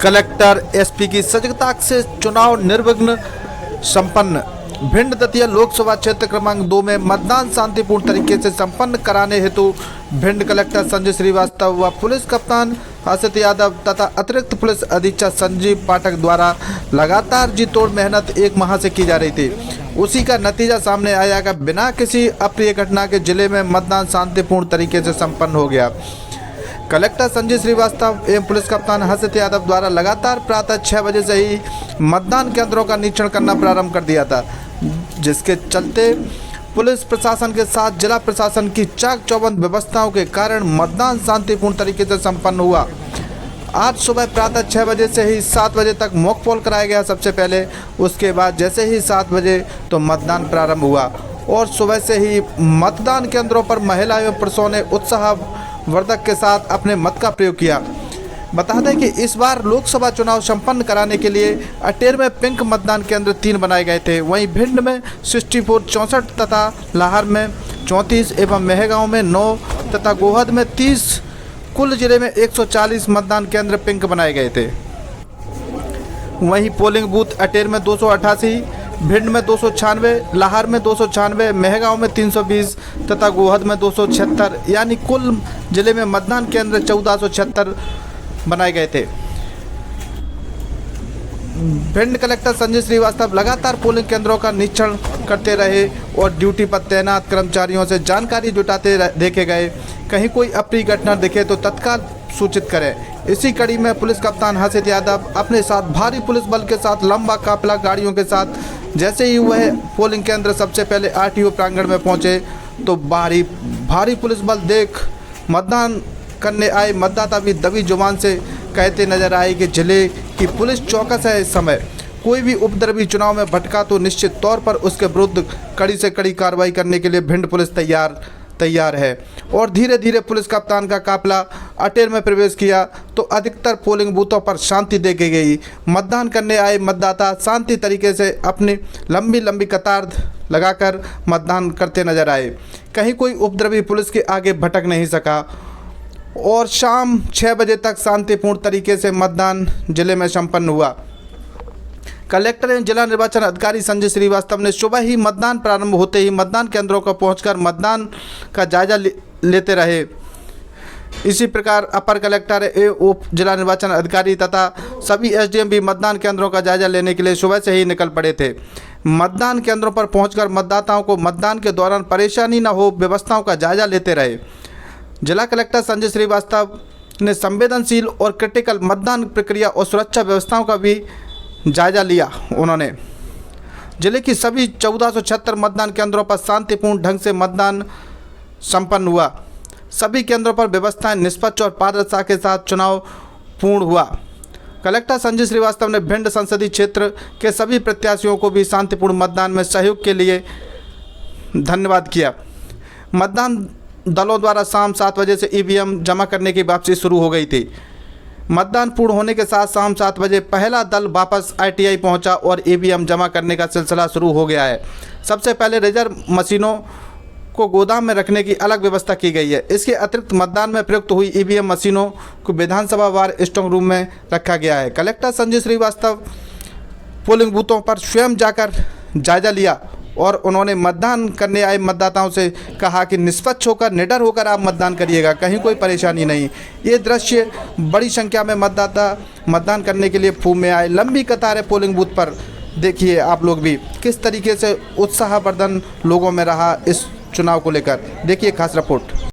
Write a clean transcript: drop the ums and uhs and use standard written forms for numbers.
Collector SP की सजगता से चुनाव निर्विघ्न संपन्न। भिंड दतिया लोकसभा क्षेत्र क्रमांक 2 में मतदान शांतिपूर्ण तरीके से संपन्न कराने हेतु भिंड कलेक्टर संजय श्रीवास्तव व पुलिस कप्तान हर्षित यादव तथा अतिरिक्त पुलिस अधीक्षक संजीव पाठक द्वारा लगातार जी तोड़ मेहनत एक माह से की जा रही थी। उसी का नतीजा सामने आया कि बिना किसी अप्रिय घटना के जिले में मतदान शांतिपूर्ण तरीके से संपन्न हो गया। कलेक्टर संजय श्रीवास्तव एवं पुलिस कप्तान हर्षित यादव द्वारा लगातार प्रातः 6 बजे से ही मतदान केंद्रों का निरीक्षण करना प्रारंभ कर दिया था, जिसके चलते पुलिस प्रशासन के साथ जिला प्रशासन की चाक चौबंद व्यवस्थाओं के कारण मतदान शांतिपूर्ण तरीके से संपन्न हुआ। आज सुबह प्रातः 6 बजे से ही 7 बजे तक मॉक पोल कराया गया सबसे पहले। उसके बाद जैसे ही 7 बजे तो मतदान प्रारंभ हुआ और सुबह से ही मतदान केंद्रों पर महिला एवं पुरुषों ने उत्साहवर्धक के साथ अपने मत का प्रयोग किया। बता दें कि इस बार लोकसभा चुनाव संपन्न कराने के लिए अटेर में पिंक मतदान केंद्र 3 बनाए गए थे। वहीं भिंड में 64 तथा लाहर में 34 एवं मेहगांव में 9 तथा गोहद में 30 कुल जिले में 140 मतदान केंद्र पिंक बनाए गए थे। वहीं पोलिंग बूथ अटेर में 288, भिंड में 296, लाहर में 296, मेहगांव में 320 तथा गोहद में 276 यानी कुल जिले में मतदान केंद्र 1476 बनाए गए थे। भिंड कलेक्टर संजय श्रीवास्तव लगातार पोलिंग केंद्रों का निरीक्षण करते रहे और ड्यूटी पर तैनात कर्मचारियों से जानकारी जुटाते देखे गए। कहीं कोई अप्रिय घटना दिखे तो तत्काल सूचित करें। इसी कड़ी में पुलिस कप्तान हर्षित यादव अपने साथ भारी पुलिस बल के साथ लंबा काफिला गाड़ियों के साथ जैसे ही वह पोलिंग केंद्र सबसे पहले आरटीओ प्रांगण में पहुंचे तो भारी पुलिस बल देख मतदान करने आए मतदाता भी दबी जुबान से कहते नजर आए कि जिले की पुलिस चौकस है। इस समय कोई भी उपद्रवी चुनाव में भटका तो निश्चित तौर पर उसके विरुद्ध कड़ी से कड़ी कार्रवाई करने के लिए भिंड पुलिस तैयार है। और धीरे धीरे पुलिस कप्तान का काफिला अटेर में प्रवेश किया तो अधिकतर पोलिंग बूथों पर शांति देखी गई। मतदान करने आए मतदाता शांति तरीके से अपनी लंबी कतार लगाकर मतदान करते नजर आए। कहीं कोई उपद्रवी पुलिस के आगे भटक नहीं सका और शाम 6 बजे तक शांतिपूर्ण तरीके से मतदान जिले में संपन्न हुआ। कलेक्टर एवं जिला निर्वाचन अधिकारी संजय श्रीवास्तव ने सुबह ही मतदान प्रारंभ होते ही मतदान केंद्रों पर पहुंचकर मतदान का जायजा लेते रहे। इसी प्रकार अपर कलेक्टर एवं उप जिला निर्वाचन अधिकारी तथा सभी एसडीएम भी मतदान केंद्रों का जायजा लेने के लिए सुबह से ही निकल पड़े थे। मतदान केंद्रों पर पहुंचकर मतदाताओं को मतदान के दौरान परेशानी न हो व्यवस्थाओं का जायजा लेते रहे। जिला कलेक्टर संजय श्रीवास्तव ने संवेदनशील और क्रिटिकल मतदान प्रक्रिया और सुरक्षा व्यवस्थाओं का भी जायजा लिया। उन्होंने जिले की सभी 1476 मतदान केंद्रों पर शांतिपूर्ण ढंग से मतदान संपन्न हुआ। सभी केंद्रों पर व्यवस्थाएं निष्पक्ष और पारदर्शिता के साथ चुनाव पूर्ण हुआ। कलेक्टर संजय श्रीवास्तव ने भिंड संसदीय क्षेत्र के सभी प्रत्याशियों को भी शांतिपूर्ण मतदान में सहयोग के लिए धन्यवाद किया। मतदान दलों द्वारा शाम 7 बजे से ईवीएम जमा करने की वापसी शुरू हो गई थी। मतदान पूर्ण होने के साथ शाम 7 बजे पहला दल वापस आईटीआई पहुंचा और ईवीएम जमा करने का सिलसिला शुरू हो गया है। सबसे पहले रिजर्व मशीनों को गोदाम में रखने की अलग व्यवस्था की गई है। इसके अतिरिक्त मतदान में प्रयुक्त हुई ईवीएम मशीनों को विधानसभा वार स्ट्रांग रूम में रखा गया है। कलेक्टर संजय श्रीवास्तव पोलिंग बूथों पर स्वयं जाकर जायजा लिया और उन्होंने मतदान करने आए मतदाताओं से कहा कि निष्पक्ष होकर निडर होकर आप मतदान करिएगा, कहीं कोई परेशानी नहीं। ये दृश्य बड़ी संख्या में मतदाता मतदान करने के लिए फूम में आए। लंबी कतारें पोलिंग बूथ पर देखिए आप लोग भी किस तरीके से उत्साहवर्धन लोगों में रहा इस चुनाव को लेकर। देखिए खास रिपोर्ट।